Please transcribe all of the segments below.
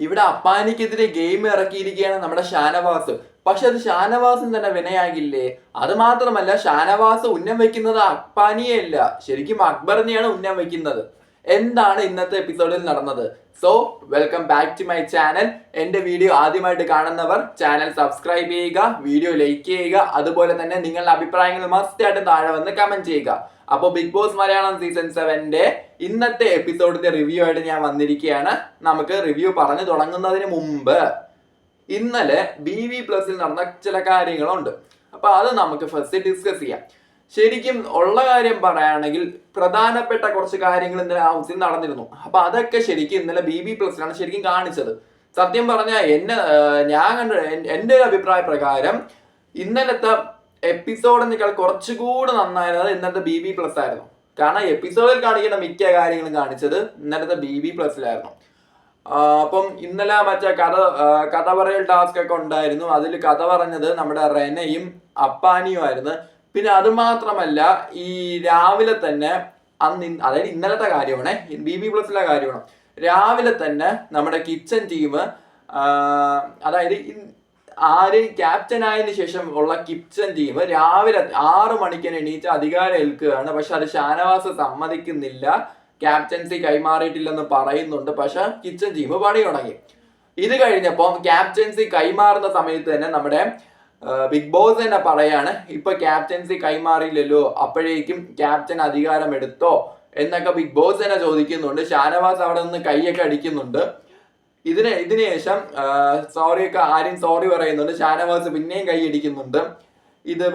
ഇവിടെ അപ്പാനിക്കെതിരെ ഗെയിം ഇറക്കിയിരിക്കുകയാണ് നമ്മുടെ ഷാനവാസ്. പക്ഷെ അത് ഷാനവാസും തന്നെ വിനയാകില്ലേ? അത് മാത്രമല്ല, ഷാനവാസ് ഉന്നം വെക്കുന്നത് അപ്പാനിയല്ല, ശരിക്കും അക്ബറിനെയാണ് ഉന്നം വെക്കുന്നത്. എന്താണ് ഇന്നത്തെ എപ്പിസോഡിൽ നടന്നത്? So welcome back to my channel. എന്റെ വീഡിയോ ആദ്യമായിട്ട് കാണുന്നവർ ചാനൽ സബ്സ്ക്രൈബ് ചെയ്യുക, വീഡിയോ ലൈക്ക് ചെയ്യുക, അതുപോലെ തന്നെ നിങ്ങളുടെ അഭിപ്രായങ്ങൾ മസ്റ്റ് ആയിട്ട് താഴെ വന്ന് കമന്റ് ചെയ്യുക. അപ്പോൾ ബിഗ് ബോസ് മലയാളം സീസൺ 7 ഇന്നത്തെ എപ്പിസോഡിന്റെ റിവ്യൂ ആയിട്ട് ഞാൻ വന്നിരിക്കുകയാണ്. നമുക്ക് റിവ്യൂ പറഞ്ഞു തുടങ്ങുന്നതിന് മുമ്പ് ഇന്നലെ BV+ൽ നടന്ന ചില കാര്യങ്ങളുണ്ട്. അപ്പൊ അത് നമുക്ക് ഫസ്റ്റ് ഡിസ്കസ് ചെയ്യാം. ശരിക്കും ഉള്ള കാര്യം പറയുകയാണെങ്കിൽ പ്രധാനപ്പെട്ട കുറച്ച് കാര്യങ്ങൾ ഇന്നലെ ഹൗസിൽ നടന്നിരുന്നു. അപ്പൊ അതൊക്കെ ശരിക്കും ഇന്നലെ BV+ലാണ് ശരിക്കും കാണിച്ചത്. സത്യം പറഞ്ഞാൽ ഞാൻ കണ്ട എൻ്റെ ഒരു അഭിപ്രായ പ്രകാരം ഇന്നലത്തെ എപ്പിസോഡിനേക്കാൾ കുറച്ചുകൂടി നന്നായിരുന്നത് ഇന്നത്തെ BV+ ആയിരുന്നു. കാരണം എപ്പിസോഡിൽ കാണിക്കുന്ന മിക്ക കാര്യങ്ങളും കാണിച്ചത് ഇന്നലത്തെ BV+ലായിരുന്നു. അപ്പം ഇന്നലെ മറ്റേ കഥ പറയൽ ടാസ്ക് ഒക്കെ ഉണ്ടായിരുന്നു. അതിൽ കഥ പറഞ്ഞത് നമ്മുടെ റെനയും അപ്പാനിയും ആയിരുന്നു. പിന്നെ അത് മാത്രമല്ല, ഈ രാവിലെ തന്നെ അതായത് ഇന്നലത്തെ കാര്യമാണ്, BV+ലെ കാര്യമാണ്. രാവിലെ തന്നെ നമ്മുടെ കിച്ചൺ ടീം, അതായത് ആര് ക്യാപ്റ്റൻ ആയതിനു ശേഷം ഉള്ള കിച്ചൺ ടീം രാവിലെ 6 മണിക്ക് എണീറ്റ് അധികാരം ഏൽക്കുകയാണ്. പക്ഷെ അത് ഷാനവാസ് സമ്മതിക്കുന്നില്ല, ക്യാപ്റ്റൻസി കൈമാറിയിട്ടില്ലെന്ന് പറയുന്നുണ്ട്. പക്ഷെ കിച്ചൺ ടീം പണി തുടങ്ങി. ഇത് കഴിഞ്ഞപ്പോൾ ക്യാപ്റ്റൻസി കൈമാറുന്ന സമയത്ത് തന്നെ നമ്മുടെ ബിഗ് ബോസ് തന്നെ പറയാണ്, ഇപ്പൊ ക്യാപ്റ്റൻസി കൈമാറിയില്ലല്ലോ, അപ്പോഴേക്കും ക്യാപ്റ്റൻ അധികാരം എടുത്തോ എന്നൊക്കെ ബിഗ് ബോസ് തന്നെ ചോദിക്കുന്നുണ്ട്. ഷാനവാസ് അവിടെ നിന്ന് കൈയൊക്കെ അടിക്കുന്നുണ്ട്. ഇതിന് ശേഷം ആര്യൻ സോറി പറയുന്നുണ്ട്. ഷാനവാസ് പിന്നെയും കൈ അടിക്കുന്നുണ്ട്. ഇത്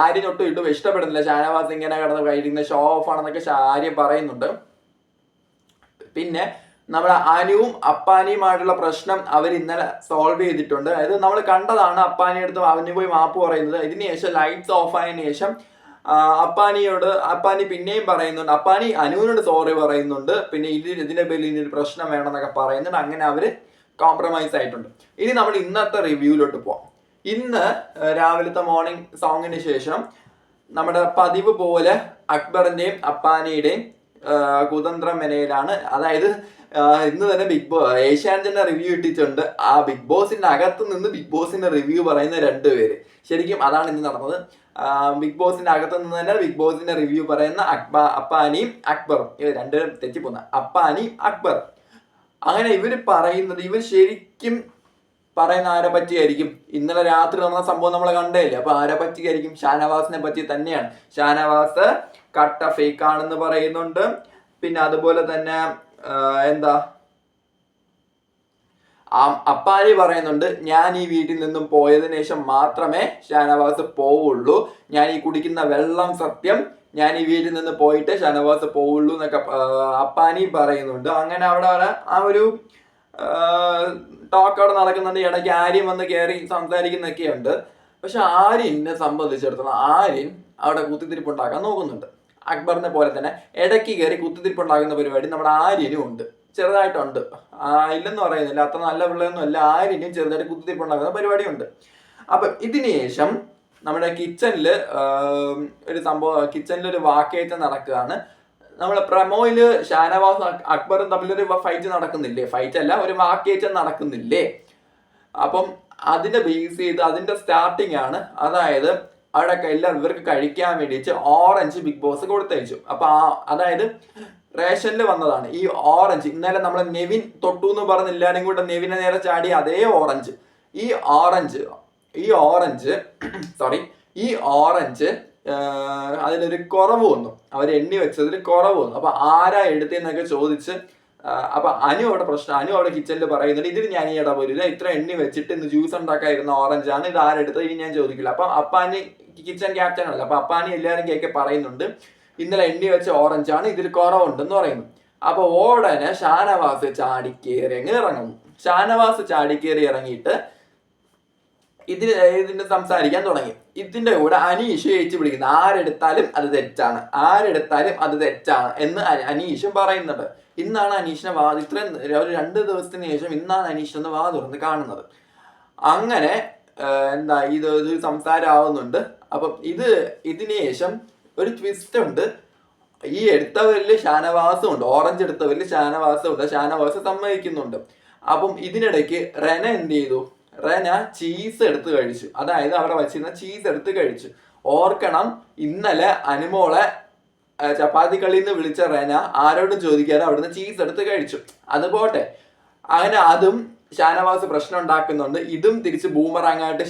ആര്യനൊട്ടും ഇട്ടും ഇഷ്ടപ്പെടുന്നില്ല. ഷാനവാസ് ഇങ്ങനെ കിടന്ന് കൈയിരിക്കുന്ന ഷോ ഓഫ് ആണെന്നൊക്കെ ആര്യൻ പറയുന്നുണ്ട്. പിന്നെ നമ്മുടെ അനുവും അപ്പാനിയുമായിട്ടുള്ള പ്രശ്നം അവർ ഇന്നലെ സോൾവ് ചെയ്തിട്ടുണ്ട്. അതായത് നമ്മൾ കണ്ടതാണ്, അപ്പാനി അടുത്ത് അവന് പോയി മാപ്പ് പറയുന്നത്. ഇതിന് ശേഷം ലൈറ്റ്സ് ഓഫ് ആയതിനു ശേഷം അപ്പാനി പിന്നെയും പറയുന്നുണ്ട്, അപ്പാനി അനുവിനോട് സോറി പറയുന്നുണ്ട്. പിന്നെ ഇതിന്റെ പേരിൽ ഇനി പ്രശ്നം വേണമെന്നൊക്കെ പറയുന്നുണ്ട്. അങ്ങനെ അവര് കോംപ്രമൈസ് ആയിട്ടുണ്ട്. ഇനി നമ്മൾ ഇന്നത്തെ റിവ്യൂലോട്ട് പോവാം. ഇന്ന് രാവിലത്തെ മോർണിംഗ് സോങ്ങിന് ശേഷം നമ്മുടെ പതിവ് പോലെ അക്ബറിന്റെയും അപ്പാനിയുടെയും കുതന്ത്രം മെനയിലാണ്. അതായത് ഇന്ന് തന്നെ ഏഷ്യാനെറ്റിന്റെ റിവ്യൂ ഇട്ടിട്ടുണ്ട്. ആ ബിഗ് ബോസിന്റെ അകത്ത് നിന്ന് ബിഗ് ബോസിന്റെ റിവ്യൂ പറയുന്ന 2 പേര്. ശരിക്കും അതാണ് ഇന്ന് നടന്നത്. ബിഗ് ബോസിന്റെ അകത്ത് നിന്ന് തന്നെ ബിഗ് ബോസിന്റെ റിവ്യൂ പറയുന്ന അപ്പാനിയും അക്ബറും, ഇവർ 2 പേരും തെറ്റിപ്പോന്ന അപ്പാനിയും അക്ബർ. അങ്ങനെ ഇവർ പറയുന്നത്, ഇവർ ശരിക്കും പറയുന്ന ആരെ പറ്റിയായിരിക്കും? ഇന്നലെ രാത്രി നടന്ന സംഭവം നമ്മൾ കണ്ടേയില്ലേ? അപ്പൊ ആരെ പറ്റിയായിരിക്കും? ഷാനവാസിനെ പറ്റി തന്നെയാണ്. ഷാനവാസ് കട്ട ഫേക്ക് ആണെന്ന് പറയുന്നുണ്ട്. പിന്നെ അതുപോലെ തന്നെ അപ്പാനി പറയുന്നുണ്ട്, ഞാൻ ഈ വീട്ടിൽ നിന്നും പോയതിനു ശേഷം മാത്രമേ ഷാനവാസ് പോവുള്ളൂ, ഞാൻ ഈ കുടിക്കുന്ന വെള്ളം സത്യം, ഞാൻ ഈ വീട്ടിൽ നിന്ന് പോയിട്ട് ഷാനവാസ് പോവുള്ളൂ എന്നൊക്കെ അപ്പാനി പറയുന്നുണ്ട്. അങ്ങനെ അവിടെ ആ ഒരു ടോക്ക് അവിടെ നടക്കുന്നുണ്ട്. ഇടയ്ക്ക് ആര്യൻ വന്ന് കയറി സംസാരിക്കുന്നൊക്കെയുണ്ട്. പക്ഷെ ആര്യനെ സംബന്ധിച്ചിടത്തോളം ആര്യൻ അവിടെ കുത്തിത്തിരിപ്പുണ്ടാക്കാൻ നോക്കുന്നുണ്ട്. അക്ബറിനെ പോലെ തന്നെ ഇടയ്ക്ക് കയറി കുത്തിത്തിരിപ്പുണ്ടാക്കുന്ന പരിപാടി നമ്മുടെ ആര്യനും ഉണ്ട്, ചെറുതായിട്ടുണ്ട്. ഇല്ലെന്ന് പറയുന്നില്ല, അത്ര നല്ല പിള്ളയൊന്നും അല്ല. ആര്യനും ചെറുതായിട്ട് കുത്തിത്തിരിപ്പുണ്ടാക്കുന്ന പരിപാടിയുണ്ട്. അപ്പൊ ഇതിന് ശേഷം നമ്മുടെ കിച്ചണില് ഒരു സംഭവം, കിച്ചണിലൊരു വാക്കേറ്റം നടക്കുകയാണ്. നമ്മളെ പ്രമോയില് ഷാനവാസ് അക്ബറും തമ്മിലൊരു ഫൈറ്റ് നടക്കുന്നില്ലേ? ഫൈറ്റ് അല്ല, ഒരു വാക്കേറ്റം നടക്കുന്നില്ലേ? അപ്പം അതിന്റെ ബേസ് ചെയ്ത് അതിന്റെ സ്റ്റാർട്ടിങ് ആണ്. അതായത് അവിടെ എല്ലാം ഇവർക്ക് കഴിക്കാൻ വേണ്ടിയിട്ട് ഓറഞ്ച് ബിഗ് ബോസ് കൊടുത്തയച്ചു. അപ്പൊ അതായത് റേഷനിൽ വന്നതാണ് ഈ ഓറഞ്ച്. ഇന്നലെ നമ്മളെ നെവിൻ തൊട്ടു എന്ന് പറഞ്ഞ് എല്ലാവരും കൂടെ നെവിനെ നേരെ ചാടി അതേ ഓറഞ്ച്. ഈ ഓറഞ്ച് അതിലൊരു കുറവ് വന്നു, അവർ എണ്ണി വെച്ചതിൽ കുറവ് വന്നു. അപ്പൊ ആരാ എടുത്തെന്നൊക്കെ ചോദിച്ച് അപ്പൊ അനു അവിടെ കിച്ചണിൽ പറയുന്നുണ്ട്, ഇതിൽ ഞാൻ ഈ ഇടപോലില്ല, ഇത്ര എണ്ണി വെച്ചിട്ട് ഇന്ന് ജ്യൂസ് ഉണ്ടാക്കായിരുന്ന ഓറഞ്ചാണ്, ഇത് ആരെടുത്തത് ഇനി ഞാൻ ചോദിക്കില്ല. അപ്പൊ അപ്പാനി കിച്ചൺ ക്യാപ്റ്റൻ അല്ല, അപ്പൊ അപ്പാനി എല്ലാവരും കേൾക്കെ പറയുന്നുണ്ട്, ഇന്നലെ എണ്ണി വെച്ച ഓറഞ്ചാണ്, ഇതിൽ കുറവുണ്ടെന്ന് പറയുന്നു. അപ്പൊ ഉടനെ ഷാനവാസ് ചാടിക്കേറി അങ്ങ് ഇറങ്ങുന്നു. ഷാനവാസ് ചാടിക്കേറി ഇറങ്ങിയിട്ട് ഇതിന്റെ സംസാരിക്കാൻ തുടങ്ങി. ഇതിന്റെ കൂടെ അനീഷ് ഏച്ചു പിടിക്കുന്നു, ആരെടുത്താലും അത് തെറ്റാണ് എന്ന് അനീഷും പറയുന്നുണ്ട്. ഇന്നാണ് അനീഷിനെ ഇത്രയും ഒരു 2 ദിവസത്തിന് ശേഷം ഇന്നാണ് അനീഷിനെ തുറന്ന് കാണുന്നത്. അങ്ങനെ ഇത് സംസാരമാവുന്നുണ്ട്. അപ്പം ഇതിന് ശേഷം ഒരു ട്വിസ്റ്റ് ഉണ്ട്. ഈ എടുത്തവരിൽ ഷാനവാസും ഉണ്ട്, ഓറഞ്ച് എടുത്തവരിൽ ഷാനവാസും ഉണ്ട്. ഷാനവാസ് സമ്മതിക്കുന്നുണ്ട്. അപ്പം ഇതിനിടയ്ക്ക് റെന എന്ത് ചെയ്തു? റെന ചീസ് എടുത്ത് കഴിച്ചു. അതായത് അവിടെ വച്ചിരുന്ന ചീസ് എടുത്ത് കഴിച്ചു. ഓർക്കണം, ഇന്നലെ അനുമോളെ ചപ്പാത്തി കളിയിൽ നിന്ന് വിളിച്ച റെന ആരോടും ചോദിക്കാതെ അവിടുന്ന് ചീസ് എടുത്ത് കഴിച്ചു. അത് പോട്ടെ, അങ്ങനെ അതും ഷാനവാസ് പ്രശ്നം ഉണ്ടാക്കുന്നുണ്ട്. ഇതും തിരിച്ച് ബൂമറാങ്ങായിട്ട്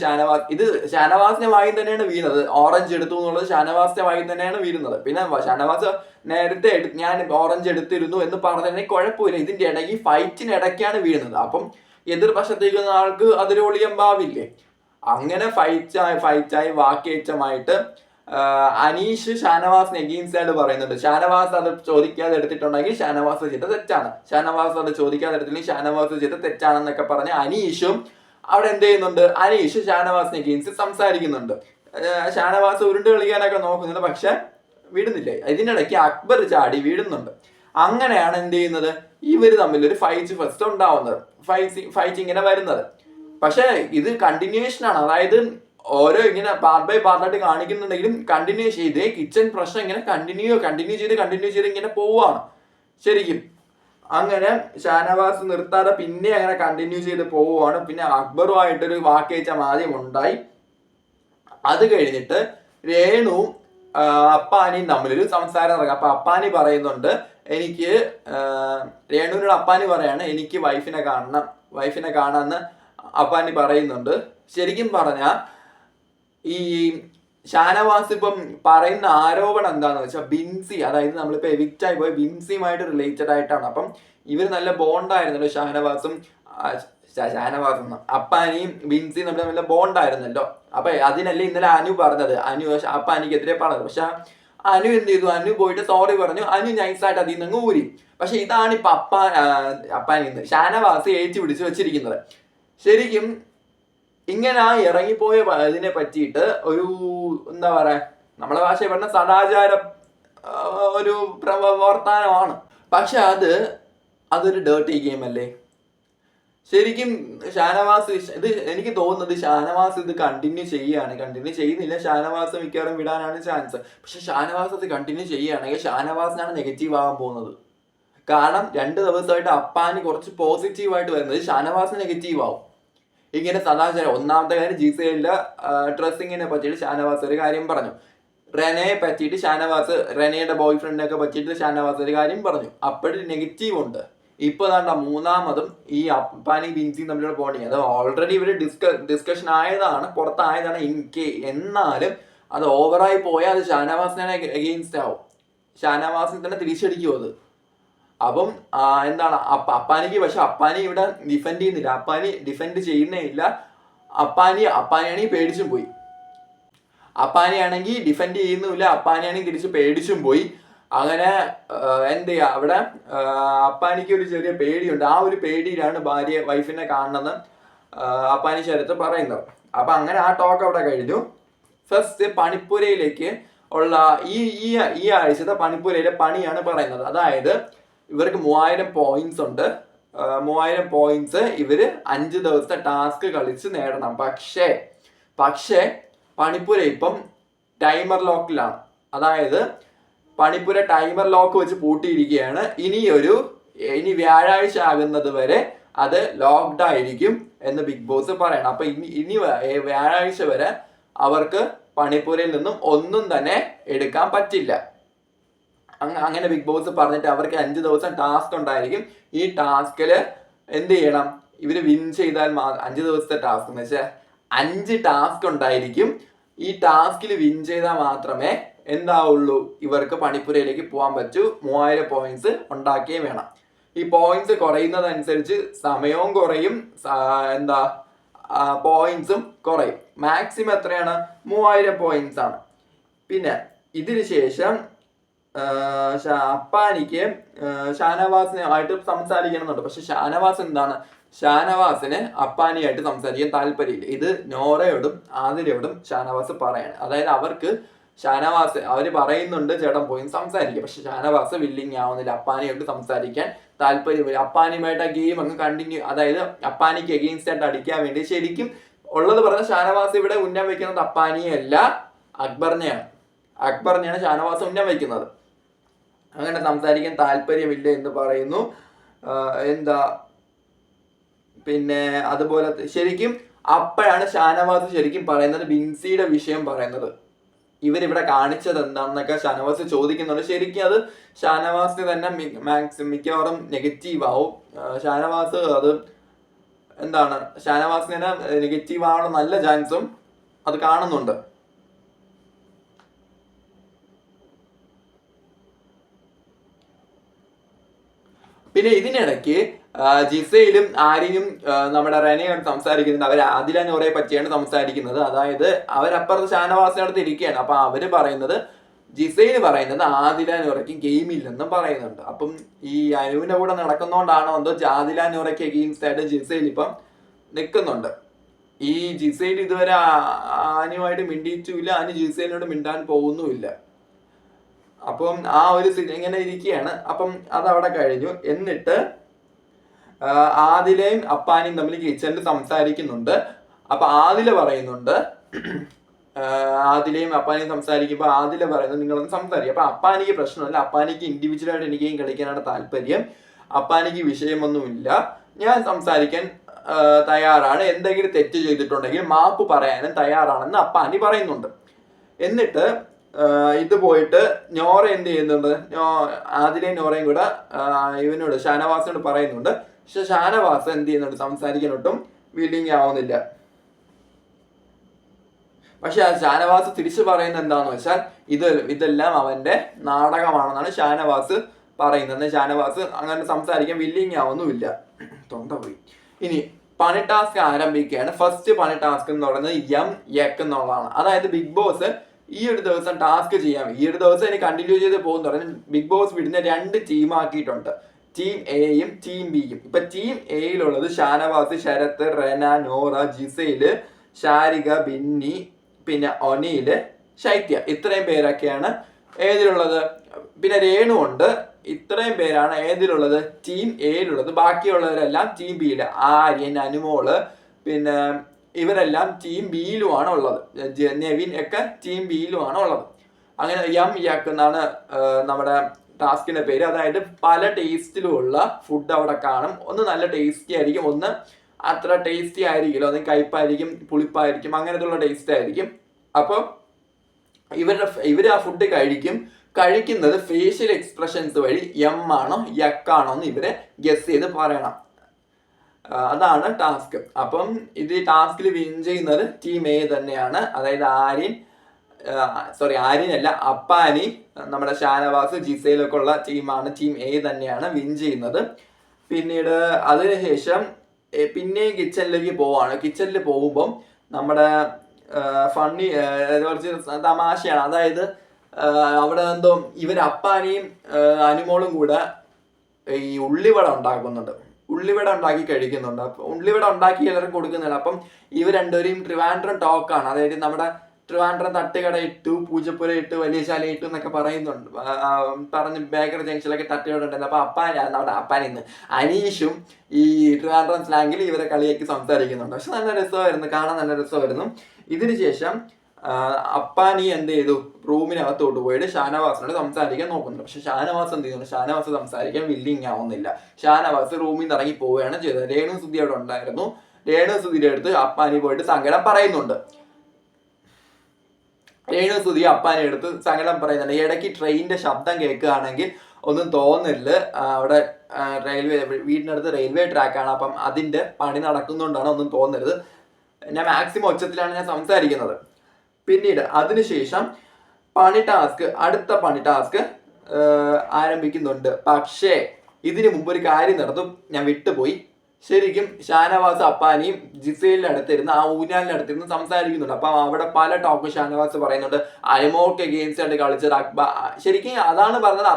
ഇത് ഷാനവാസിന്റെ വായിൽ തന്നെയാണ് വീണത്. ഓറഞ്ച് എടുത്തു എന്നുള്ളത് ഷാനവാസിന്റെ വായിൽ തന്നെയാണ് വീഴുന്നത്. പിന്നെ ഷാനവാസ് നേരത്തെ ഞാൻ ഓറഞ്ച് എടുത്തിരുന്നു എന്ന് പറഞ്ഞിട്ടുണ്ടെങ്കിൽ കുഴപ്പമില്ല. ഇതിന്റെ ഇടയ്ക്ക് ഫൈറ്റിനിടയ്ക്കാണ് വീഴുന്നത്. അപ്പം എതിർപക്ഷത്തേക്കുന്ന ആൾക്ക് അതൊരു ഒളിയമ്പാവില്ലേ? അങ്ങനെ ഫൈറ്റായി വാക്കേറ്റമായിട്ട് അനീഷ് ഷാനവാസിന് എഗെയിൻസ്റ്റ് ആയിട്ട് പറയുന്നുണ്ട്. ഷാനവാസ് അത് ചോദിക്കാതെ എടുത്തിട്ടുണ്ടെങ്കിൽ ഷാനവാസ് ചെയ്ത തെറ്റാണ്, ഷാനവാസ് അത് ചോദിക്കാതെ എടുത്തില്ലെങ്കിൽ ഷാനവാസ് ചെയ്ത തെറ്റാണെന്നൊക്കെ പറഞ്ഞ് അനീഷും അവിടെ എന്ത് ചെയ്യുന്നുണ്ട്? അനീഷ് ഷാനവാസിന് എഗെയിൻസ്റ്റ് സംസാരിക്കുന്നുണ്ട്. ഷാനവാസ് ഉരുണ്ട് കളിക്കാനൊക്കെ നോക്കുന്നുണ്ട്, പക്ഷെ വീടുന്നില്ല. ഇതിനിടയ്ക്ക് അക്ബർ ചാടി വീഴുന്നുണ്ട്. അങ്ങനെയാണ് എന്ത് ചെയ്യുന്നത്? ഇവർ തമ്മിൽ ഒരു ഫൈറ്റ് ഫസ്റ്റ് ഉണ്ടാവുന്നത്, ഫൈറ്റ് ഇങ്ങനെ വരുന്നത്. പക്ഷെ ഇത് കണ്ടിന്യൂവേഷൻ ആണ്. അതായത് ഓരോ ഇങ്ങനെ പാർട്ട് ബൈ പാർട്ടായിട്ട് കാണിക്കുന്നുണ്ടെങ്കിലും കണ്ടിന്യൂസ് ഇതേ കിച്ചൺ പ്രശ്നം ഇങ്ങനെ കണ്ടിന്യൂ ചെയ്ത് ഇങ്ങനെ പോവാണ് ശരിക്കും. അങ്ങനെ ഷാനവാസ് നിർത്താതെ പിന്നെ അങ്ങനെ കണ്ടിന്യൂ ചെയ്ത് പോവുകയാണ്. പിന്നെ അക്ബറുമായിട്ടൊരു വാക്കേറ്റം ആദ്യം ഉണ്ടായി. അത് കഴിഞ്ഞിട്ട് രേണുവും അപ്പാനിയും തമ്മിലൊരു സംസാരം നടക്കും. അപ്പൊ അപ്പാനി പറയുന്നുണ്ട്, എനിക്ക് രേണുവിനോട് അപ്പാനി പറയാണ് എനിക്ക് വൈഫിനെ കാണാമെന്ന് അപ്പാനി പറയുന്നുണ്ട്. ശരിക്കും പറഞ്ഞാൽ ഈ ഷാനവാസ് ഇപ്പം പറയുന്ന ആരോപണം എന്താണെന്ന് വെച്ചാൽ ബിൻസി, അതായത് നമ്മളിപ്പോ എവിക്റ്റായി പോയ ബിൻസിയുമായിട്ട് റിലേറ്റഡ് ആയിട്ടാണ്. അപ്പം ഇവർ നല്ല ബോണ്ടായിരുന്നല്ലോ ഷാനവാസും അപ്പാനിയും ബിൻസിയും തമ്മിൽ നല്ല ബോണ്ടായിരുന്നല്ലോ. അപ്പൊ അതിനല്ലേ ഇന്നലെ അനു പറഞ്ഞത്, അപ്പാനിക്കെതിരെ പറഞ്ഞത്. പക്ഷെ അനു എന്ത് ചെയ്തു? അനു പോയിട്ട് സോറി പറഞ്ഞു. അനു നൈസായിട്ട് അതിൽ നിന്ന് ഊരി. പക്ഷെ ഇതാണ് ഇപ്പൊ അപ്പാനി ഷാനവാസ് ഏറ്റി പിടിച്ച് വെച്ചിരിക്കുന്നത്. ശരിക്കും ഇങ്ങനെ ഇറങ്ങിപ്പോയ ഇതിനെ പറ്റിയിട്ട് ഒരു എന്താ പറയാ, നമ്മളെ ഭാഷ പറഞ്ഞ സദാചാര ഒരു പ്രവർത്തനമാണ്. പക്ഷെ അതൊരു ഡേർട്ടി ഗെയിം അല്ലേ ശരിക്കും? ഷാനവാസ് ഇത് എനിക്ക് തോന്നുന്നത് ഷാനവാസ് ഇത് കണ്ടിന്യൂ ചെയ്യുന്നില്ല. ഷാനവാസ് മിക്കവാറും വിടാനാണ് ചാൻസ്. പക്ഷെ ഷാനവാസ് അത് കണ്ടിന്യൂ ചെയ്യുകയാണെങ്കിൽ ഷാനവാസിനാണ് നെഗറ്റീവ് ആകാൻ പോകുന്നത്. കാരണം 2 ദിവസമായിട്ട് അപ്പാനി കുറച്ച് പോസിറ്റീവായിട്ട് വരുന്നത് ഷാനവാസിന് നെഗറ്റീവ് ആവും. ഇങ്ങനെ സദാചാരം. ഒന്നാമത്തെ കാര്യം, ജിസേലിന്റെ ഡ്രസ്സിങ്ങിനെ പറ്റിയിട്ട് ഷാനവാസ് ഒരു കാര്യം പറഞ്ഞു. റെനയെ പറ്റിയിട്ട് റെനയുടെ ബോയ് ഫ്രണ്ടിനെ പറ്റിയിട്ട് ഷാനവാസ് ഒരു കാര്യം പറഞ്ഞു. അപ്പോഴൊരു നെഗറ്റീവ് ഉണ്ട്. ഇപ്പൊ വേണ്ട മൂന്നാമതും ഈ അപ്പാനി ബിൻസിയും തമ്മിലുള്ള ബോണ്ടിങ്, അത് ഓൾറെഡി ഇവര് ഡിസ്കഷൻ ആയതാണ്, പുറത്തായതാണ്. എന്നാലും അത് ഓവറായി പോയാൽ അത് ഷാനവാസിനെ എഗെയിൻസ്റ്റ് ആവും. ഷാനവാസിന് തന്നെ തിരിച്ചടിക്കും അത്. അപ്പം എന്താണ് അപ്പാനിക്ക്, പക്ഷെ അപ്പാനി ഇവിടെ ഡിഫെൻഡ് ചെയ്യുന്നില്ല. അപ്പാനി ഡിഫെൻഡ് ചെയ്യുന്നേ ഇല്ല. അപ്പാനിയാണെങ്കിൽ പേടിച്ചും പോയി. അപ്പാനിയാണെങ്കിൽ ഡിഫെൻഡ് ചെയ്യുന്നുമില്ല. അപ്പാനിയാണെങ്കിൽ തിരിച്ച് പേടിച്ചും പോയി. അങ്ങനെ എന്ത് ചെയ്യാ, അവിടെ അപ്പാനിക്ക് ഒരു ചെറിയ പേടിയുണ്ട്. ആ ഒരു പേടിയിലാണ് വൈഫിനെ കാണണമെന്ന് അപ്പാനി ശരത്ത് പറയുന്നത്. അപ്പൊ അങ്ങനെ ആ ടോക്ക് അവിടെ കഴിഞ്ഞു. ഫസ്റ്റ് പണിപ്പുരയിലേക്ക് ഉള്ള ഈ ആഴ്ചത്തെ പണിപ്പുരയിലെ പണിയാണ് പറയുന്നത്. അതായത് ഇവർക്ക് 3000 പോയിന്റ്സ് ഉണ്ട്. 3000 പോയിന്റ്സ് ഇവര് 5 ദിവസത്തെ ടാസ്ക് കളിച്ച് നേടണം. പക്ഷേ പണിപ്പുര ഇപ്പം ടൈമർ ലോക്കിലാണ്. അതായത് പണിപ്പുര ടൈമർ ലോക്ക് വെച്ച് പൂട്ടിയിരിക്കുകയാണ്. ഇനി വ്യാഴാഴ്ച ആകുന്നത് വരെ അത് ലോക്ക്ഡ് ആയിരിക്കും എന്ന് ബിഗ് ബോസ് പറയണം. അപ്പൊ ഇനി വ്യാഴാഴ്ച വരെ അവർക്ക് പണിപ്പുരയിൽ നിന്നും ഒന്നും തന്നെ എടുക്കാൻ പറ്റില്ല. അങ്ങനെ ബിഗ് ബോസ് പറഞ്ഞിട്ട് അവർക്ക് 5 ദിവസം ടാസ്ക് ഉണ്ടായിരിക്കും. ഈ ടാസ്കില് എന്ത് ചെയ്യണം? ഇവര് വിൻ ചെയ്താൽ 5 ദിവസത്തെ ടാസ്ക് എന്ന് വെച്ചാൽ 5 ടാസ്ക് ഉണ്ടായിരിക്കും. ഈ ടാസ്കിൽ വിൻ ചെയ്താൽ മാത്രമേ എന്താവുള്ളൂ, ഇവർക്ക് പണിപ്പുരയിലേക്ക് പോകാൻ പറ്റൂ. 3000 പോയിന്റ്സ് ഉണ്ടാക്കിയേ വേണം. ഈ പോയിന്റ്സ് കുറയുന്നതനുസരിച്ച് സമയവും കുറയും, പോയിന്റ്സും കുറയും. മാക്സിമം എത്രയാണ്? 3000 പോയിന്റ്സ് ആണ്. പിന്നെ ഇതിന് ശേഷം അപ്പാനിക്ക് ഷാനവാസിനായിട്ട് സംസാരിക്കണമെന്നുണ്ട്. പക്ഷെ ഷാനവാസിന് അപ്പാനിയായിട്ട് സംസാരിക്കാൻ താല്പര്യമില്ല. ഇത് നോറയോടും ആതിരയോടും ഷാനവാസ് പറയാണ്. അതായത് അവര് പറയുന്നുണ്ട് ചേട്ടൻ പോയി സംസാരിക്കുക, പക്ഷെ ഷാനവാസ് വില്ലിങ് ആവുന്നില്ല. അപ്പാനിയായിട്ട് സംസാരിക്കാൻ താല്പര്യമില്ല. അപ്പാനിയുമായിട്ട് ആ ഗെയിം അങ്ങ് കണ്ടിന്യൂ, അതായത് അപ്പാനിക്ക് എഗെയിൻസ്റ്റ് ആയിട്ട് അടിക്കാൻ വേണ്ടി. ശരിക്കും ഉള്ളത് പറഞ്ഞ ഷാനവാസ് ഇവിടെ ഉന്നം വെക്കുന്നത് അപ്പാനിയല്ല, അക്ബറിനെയാണ് ഷാനവാസ് ഉന്നം വെക്കുന്നത്. അങ്ങനെ സംസാരിക്കാൻ താല്പര്യമില്ല എന്ന് പറയുന്നു. പിന്നെ അതുപോലെ ശരിക്കും അപ്പോഴാണ് ഷാനവാസ് ശരിക്കും പറയുന്നത് ബിൻസിയുടെ വിഷയം പറയുന്നത്. ഇവരിവിടെ കാണിച്ചത് എന്താണെന്നൊക്കെ ഷാനവാസ് ചോദിക്കുന്നുണ്ട്. ശരിക്കും അത് ഷാനവാസിന് തന്നെ മിക്കവാറും നെഗറ്റീവ് ആവും. ഷാനവാസ് അത് എന്താണ് ഷാനവാസിന് തന്നെ നെഗറ്റീവ് ആവാനുള്ള നല്ല ചാൻസും അത് കാണുന്നുണ്ട്. പിന്നെ ഇതിനിടയ്ക്ക് ജിസയിലും ആര്യനും നമ്മുടെ റെനയാണ് സംസാരിക്കുന്നുണ്ട്. അവർ ആദില നൂറയെ പറ്റിയാണ് സംസാരിക്കുന്നത്. അതായത് അവരപ്പുറത്ത് ഷാനവാസിനടുത്ത് ഇരിക്കുകയാണ്. അപ്പൊ അവര് പറയുന്നത് ജിസൈൽ പറയുന്നത് ആദില നൂറയ്ക്ക് ഗെയിം ഇല്ലെന്നും പറയുന്നുണ്ട്. അപ്പം ഈ അനുവിന്റെ കൂടെ നടക്കുന്നോണ്ടാണോ എന്തോ ആദില നൂറയ്ക്ക് എഗെയിൻസ്റ്റ് ആയിട്ട് ജിസൈൽ ഇപ്പം നിൽക്കുന്നുണ്ട്. ഈ ജിസൈൽ ഇതുവരെ ആനുമായിട്ട് മിണ്ടിയിട്ടില്ല, അനു ജിസൈലിനോട് മിണ്ടാൻ പോകുന്നുമില്ല. അപ്പം ആ ഒരു ഇങ്ങനെ ഇരിക്കുകയാണ്. അപ്പം അതവിടെ കഴിഞ്ഞു. എന്നിട്ട് ആദിലയും അപ്പാനിയും തമ്മിൽ കിച്ചണിൽ സംസാരിക്കുന്നുണ്ട്. അപ്പൊ ആദില പറയുന്നുണ്ട്, ആദിലയും അപ്പാനിയും സംസാരിക്കുമ്പോൾ ആദില പറയുന്നത് നിങ്ങളൊന്ന് സംസാരിക്കും. അപ്പൊ അപ്പാനിക്ക് പ്രശ്നമില്ല, അപ്പാനിക്ക് ഇൻഡിവിജ്വലായിട്ട് എനിക്ക് കളിക്കാനാണ് താല്പര്യം, അപ്പാനിക്ക് വിഷയമൊന്നുമില്ല, ഞാൻ സംസാരിക്കാൻ തയ്യാറാണ്, എന്തെങ്കിലും തെറ്റ് ചെയ്തിട്ടുണ്ടെങ്കിൽ മാപ്പ് പറയാനും തയ്യാറാണെന്ന് അപ്പാനി പറയുന്നുണ്ട്. എന്നിട്ട് ഇത് പോയിട്ട് നോറ എന്ത് ചെയ്യുന്നുണ്ട്, ആദിലയും നോറയും കൂടെ ഇവനോട് ഷാനവാസിനോട് പറയുന്നുണ്ട്. പക്ഷെ ഷാനവാസ് എന്ത് ചെയ്യുന്നുണ്ട്, സംസാരിക്കാനൊട്ടും വില്ലിങ് ആവുന്നില്ല. പക്ഷെ ഷാനവാസ് തിരിച്ചു പറയുന്നത് എന്താന്ന് വെച്ചാൽ ഇതെല്ലാം അവന്റെ നാടകമാണെന്നാണ് ഷാനവാസ് പറയുന്നത്. ഷാനവാസ് അങ്ങനെ സംസാരിക്കാൻ വില്ലിങ് ആവുന്നുമില്ല. തൊണ്ട പോയി. ഇനി പണി ടാസ്ക് ആരംഭിക്കുകയാണ്. ഫസ്റ്റ് പണി ടാസ്ക് എന്ന് പറയുന്നത് യക്ക് എന്നുള്ളതാണ്. അതായത് ബിഗ് ബോസ് ഈ ഒരു ദിവസം ടാസ്ക് ചെയ്യാം, ഈ ഒരു ദിവസം ഇനി കണ്ടിന്യൂ ചെയ്ത് പോകുന്ന പറയുന്നത് ബിഗ് ബോസ് വിടുന്ന 2 ടീമാക്കിയിട്ടുണ്ട്, ടീം എയും ടീം ബിയും. ഇപ്പൊ ടീം എയിലുള്ളത് ഷാനവാസ്, ശരത്ത്, റെന, നോറ, ജിസൈല്, ഷാരിക, ബിന്നി, പിന്നെ ഒനീല്, ശൈത്യ. ഇത്രയും പേരൊക്കെയാണ് ഏതിലുള്ളത്. പിന്നെ രേണു ഉണ്ട്. ഇത്രയും പേരാണ് ഏതിലുള്ളത്, ടീം എയിലുള്ളത്. ബാക്കിയുള്ളവരെല്ലാം ടീം ബിയില്. ആര്യൻ, അനുമോള്, പിന്നെ ഇവരെല്ലാം ടീം ബിയിലുമാണ് ഉള്ളത്. നെവിൻ ഒക്കെ ടീം ബിയിലുമാണ് ഉള്ളത്. അങ്ങനെ യക്ക് എന്നാണ് നമ്മുടെ ടാസ്കിന്റെ പേര്. അതായത് പല ടേസ്റ്റിലുമുള്ള ഫുഡ് അവിടെ കാണും. ഒന്ന് നല്ല ടേസ്റ്റി ആയിരിക്കും, ഒന്ന് അത്ര ടേസ്റ്റി ആയിരിക്കില്ല, ഒന്ന് കയ്പായിരിക്കും, പുളിപ്പായിരിക്കും, അങ്ങനത്തുള്ള ടേസ്റ്റ് ആയിരിക്കും. അപ്പോൾ ഇവർ ആ ഫുഡ് കഴിക്കുന്നത് ഫേഷ്യൽ എക്സ്പ്രഷൻസ് വഴി ആണോ യക്കാണോ എന്ന് ഇവരെ ഗസ് ചെയ്ത് പറയണം. അതാണ് ടാസ്ക്. അപ്പം ഇത് ടാസ്കിൽ വിൻ ചെയ്യുന്നത് ടീം എ തന്നെയാണ്. അതായത് ആര്യനല്ല, അപ്പാനി, നമ്മുടെ ഷാനവാസ്, ജിസയിലൊക്കെ ഉള്ള ടീമാണ്, ടീം എ തന്നെയാണ് വിൻ ചെയ്യുന്നത്. പിന്നീട് അതിനുശേഷം പിന്നെയും കിച്ചണിലേക്ക് പോവാണ്. കിച്ചണിൽ പോകുമ്പം നമ്മുടെ ഫണ്ണി കുറച്ച് തമാശയാണ്. അതായത് അവിടെ എന്തോ അപ്പാനിയും അനുമോളും കൂടെ ഈ ഉള്ളിവട ഉണ്ടാക്കുന്നുണ്ട്, ഉള്ളിവട ഉണ്ടാക്കി കഴിക്കുന്നുണ്ട്. അപ്പൊ ഉള്ളിവട ഉണ്ടാക്കി എല്ലാവരും കൊടുക്കുന്നില്ല. അപ്പം ഇവർ രണ്ടുപേരും ട്രിവാൻഡ്രം ടോക്കാണ്. അതായത് നമ്മുടെ ട്രിവാൻഡ്രം തട്ടുകട ഇട്ടു, പൂജപ്പുര ഇട്ടു, വലിയ ശാല ഇട്ടു എന്നൊക്കെ പറയുന്നുണ്ട്. പറഞ്ഞ് ബേക്കറി ജംഗ്ഷനിലൊക്കെ തട്ടുകട ഉണ്ടായിരുന്നു. അപ്പൊ അപ്പാനിന്ന് അനീഷും ഈ ട്രിവാൻഡ്രം സ്ലാങ്ങിൽ ഇവരെ കളിയാക്കി സംസാരിക്കുന്നുണ്ട്. പക്ഷെ നല്ല രസമായിരുന്നു, കാണാൻ നല്ല രസമായിരുന്നു. ഇതിനുശേഷം അപ്പാനി എന്ത് ചെയ്തു, റൂമിനകത്തോട്ട് പോയിട്ട് ഷാനവാസിനോട് സംസാരിക്കാൻ നോക്കുന്നുണ്ട്. പക്ഷെ ഷാനവാസ് എന്ത് ചെയ്യുന്നു, ഷാനവാസ് സംസാരിക്കാൻ വില്ലിങ് ആവുന്നില്ല. ഷാനവാസ് റൂമിൽ നിന്ന് ഇറങ്ങി പോവുകയാണ് ചെയ്തത്. രേണു സുധി അവിടെ ഉണ്ടായിരുന്നു. രേണു സുധിയുടെ അടുത്ത് അപ്പാനി പോയിട്ട് സങ്കടം പറയുന്നുണ്ട്. രേണു സുധി അപ്പാനി എടുത്ത് സങ്കടം പറയുന്നുണ്ട്. ഇടയ്ക്ക് ട്രെയിനിന്റെ ശബ്ദം കേൾക്കുകയാണെങ്കിൽ ഒന്നും തോന്നില്ല, അവിടെ വീടിനടുത്ത് റെയിൽവേ ട്രാക്കാണ്, അപ്പം അതിന്റെ പണി നടക്കുന്നുകൊണ്ടാണ്, ഒന്നും തോന്നരുത്, ഞാൻ മാക്സിമം ഒച്ചത്തിലാണ് ഞാൻ സംസാരിക്കുന്നത്. പിന്നീട് അതിനുശേഷം അടുത്ത പണി ടാസ്ക് ആരംഭിക്കുന്നുണ്ട്. പക്ഷേ ഇതിനു മുമ്പ് ഒരു കാര്യം നടന്നു, ഞാൻ വിട്ടുപോയി. ശരിക്കും ഷാനവാസ് അപ്പാനിയും ജിസേലിന്റെ അടുത്തിരുന്ന് ആ ഊഞ്ഞാലിന്റെ അടുത്തിരുന്ന് സംസാരിക്കുന്നുണ്ട്. അപ്പൊ അവിടെ പല ടോക്കും ഷാനവാസ് പറയുന്നുണ്ട്. അനുമോൾക്ക് എഗെയിൻസ്റ്റ് ആയിട്ട് കളിച്ചത് ശരിക്കും അതാണ് പറഞ്ഞത്,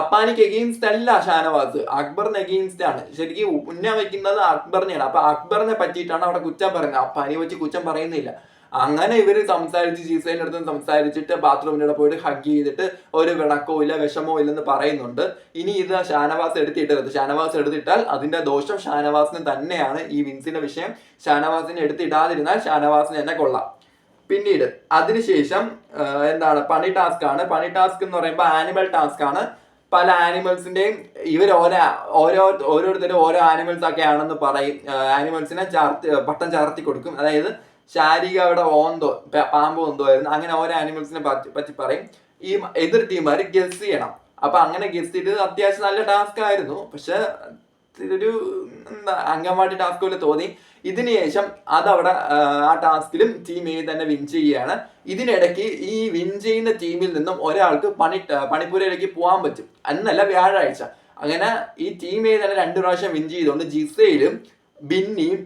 അപ്പാനിക്ക് എഗെയിൻസ്റ്റ് അല്ല ഷാനവാസ്, അക്ബറിന് എഗെയിൻസ്റ്റ് ആണ്. ശരിക്കും ഉന്നം വയ്ക്കുന്നത് അക്ബറിനെയാണ്. അപ്പൊ അക്ബറിനെ പറ്റിയിട്ടാണ് അവിടെ കുറ്റം പറയുന്നത്, അപ്പാനിയെ വെച്ച് കുറ്റം പറയുന്നില്ല. അങ്ങനെ ഇവര് സംസാരിച്ച് ജിസൈലിന്റെ അടുത്ത് സംസാരിച്ചിട്ട് ബാത്റൂമിലൂടെ പോയിട്ട് ഹഗ് ചെയ്തിട്ട് ഒരു വിളക്കോ ഇല്ല വിഷമോ ഇല്ലെന്ന് പറയുന്നുണ്ട്. ഇനി ഇത് ഷാനവാസ് എടുത്തിട്ടരുത്, ഷാനവാസ് എടുത്തിട്ടാൽ അതിന്റെ ദോഷം ഷാനവാസിന് തന്നെയാണ്. ഈ വിൻസിന്റെ വിഷയം ഷാനവാസിനെ എടുത്തിടാതിരുന്നാൽ ഷാനവാസിന് തന്നെ കൊള്ളാം. പിന്നീട് അതിനുശേഷം എന്താണ് പണി ടാസ്ക് ആണ്. പണി ടാസ്ക് എന്ന് പറയുമ്പോൾ ആനിമൽ ടാസ്ക് ആണ്. പല ആനിമൽസിന്റെയും ഇവർ ഓരോരുത്തരും ഓരോ ആനിമൽസ് ഒക്കെ ആണെന്ന് പറയും. ആനിമൽസിനെ പട്ടം ചാർത്തി കൊടുക്കും. അതായത് ശാരികയുടെ ഓന്തോ പാമ്പോ എന്തോ ആയിരുന്നു, അങ്ങനെ ഓരോ ആനിമൽസിനെ പറ്റി പറയും. ഈ എതിർ ടീമുകാർ ഗസ് ചെയ്യണം. അപ്പൊ അങ്ങനെ ഗസ് ചെയ്തത് അത്യാവശ്യം നല്ല ടാസ്ക് ആയിരുന്നു. പക്ഷെ ഇതൊരു അംഗൻവാടി ടാസ്ക് പോലെ തോന്നി. ഇതിനുശേഷം അതവിടെ ആ ടാസ്കിലും ടീം എ തന്നെ വിൻ ചെയ്യുകയാണ്. ഇതിനിടയ്ക്ക് ഈ വിൻ ചെയ്യുന്ന ടീമിൽ നിന്നും ഒരാൾക്ക് പണിപ്പുരയിലേക്ക് പോകാൻ പറ്റും, അന്നല്ല വ്യാഴാഴ്ച. അങ്ങനെ ഈ ടീം എ തന്നെ 2 പ്രാവശ്യം വിൻ ചെയ്തുകൊണ്ട് ജിസയിലും ബിന്നിയും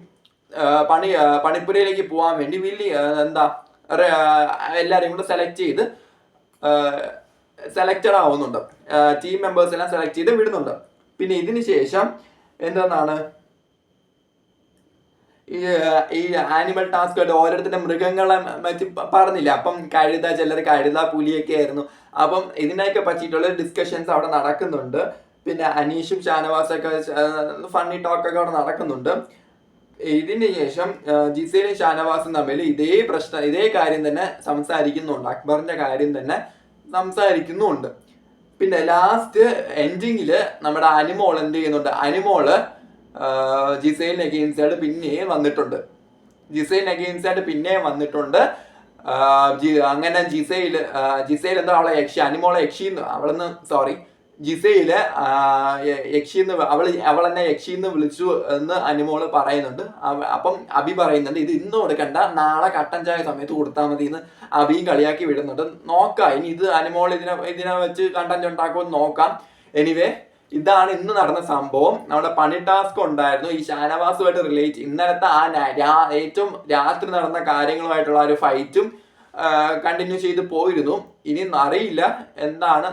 പണിപ്പുരയിലേക്ക് പോകാൻ വേണ്ടി എല്ലാരെയും കൂടെ സെലക്ട് ചെയ്ത് സെലക്റ്റഡ് ആവുന്നുണ്ട്. ടീം മെമ്പേഴ്സ് എല്ലാം സെലക്ട് ചെയ്ത് വിടുന്നുണ്ട്. പിന്നെ ഇതിന് ശേഷം എന്താണ് ഈ ആനിമൽ ടാസ്ക് ആയിട്ട് ഓരോരുത്തരുടെ മൃഗങ്ങളെ പറ്റി പറഞ്ഞില്ല. അപ്പം ചിലർ കഴുത പുലിയൊക്കെ ആയിരുന്നു. അപ്പം ഇതിനൊക്കെ പറ്റിയിട്ടുള്ള ഡിസ്കഷൻസ് അവിടെ നടക്കുന്നുണ്ട്. പിന്നെ അനീഷും ഷാനവാസൊക്കെ ഫണ്ണി ടോക്കൊക്കെ അവിടെ നടക്കുന്നുണ്ട്. ഇതിന് ശേഷം ജിസയിലും ഷാനവാസും തമ്മിൽ ഇതേ കാര്യം തന്നെ സംസാരിക്കുന്നുണ്ട്. അക്ബറിന്റെ കാര്യം തന്നെ സംസാരിക്കുന്നുണ്ട്. പിന്നെ ലാസ്റ്റ് എൻഡിങ്ങില് നമ്മുടെ അനിമോൾ എന്ത് ചെയ്യുന്നുണ്ട്, അനിമോള് ജിസൈലിന് അഗെയിൻസ്റ്റ് ആയിട്ട് പിന്നെയും വന്നിട്ടുണ്ട്. അങ്ങനെ ജിസൈൽ എന്താ അനിമോളെ ജിസയില് അവളെന്നെ യക്ഷിന്ന് വിളിച്ചു എന്ന് അനിമോള് പറയുന്നുണ്ട്. അപ്പം അബി പറയുന്നുണ്ട് ഇത് ഇന്ന് കൊടുക്കണ്ട, നാളെ കട്ടൻ ചായ സമയത്ത് കൊടുത്താൽ മതി എന്ന് അബിയും കളിയാക്കി വിടുന്നുണ്ട്. നോക്കാം ഇനി ഇത് അനിമോൾ ഇതിനെ വെച്ച് കണ്ടന്റ് ഉണ്ടാക്കുമെന്ന് നോക്കാം. എനിവേ ഇതാണ് ഇന്ന് നടന്ന സംഭവം. നമ്മുടെ പണി ടാസ്ക് ഉണ്ടായിരുന്നു. ഈ ഷാനവാസുമായിട്ട് റിലേറ്റ് ഇന്നലത്തെ ഏറ്റവും രാത്രി നടന്ന കാര്യങ്ങളുമായിട്ടുള്ള ഒരു ഫൈറ്റും കണ്ടിന്യൂ ചെയ്ത് പോയിരുന്നു. ഇനി അറിയില്ല എന്താണ്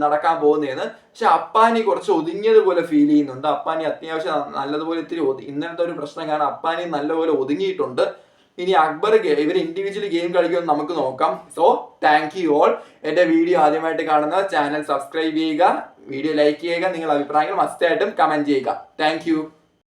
നടക്കാൻ പോകുന്നതെന്ന്. പക്ഷെ അപ്പാനി കുറച്ച് ഒതുങ്ങിയതുപോലെ ഫീൽ ചെയ്യുന്നുണ്ട്. അപ്പാനി അത്യാവശ്യം നല്ലതുപോലെ ഇന്നലത്തെ ഒരു പ്രശ്നം കാരണം അപ്പാനി നല്ലപോലെ ഒതുങ്ങിയിട്ടുണ്ട്. ഇനി അക്ബർ ഇവർ ഇൻഡിവിജ്വലി ഗെയിം കളിക്കുമെന്ന് നമുക്ക് നോക്കാം. So thank you all. എന്റെ വീഡിയോ ആദ്യമായിട്ട് കാണുന്ന ചാനൽ സബ്സ്ക്രൈബ് ചെയ്യുക, വീഡിയോ ലൈക്ക് ചെയ്യുക, നിങ്ങളുടെ അഭിപ്രായങ്ങൾ മസ്റ്റായിട്ടും കമന്റ് ചെയ്യുക. Thank you.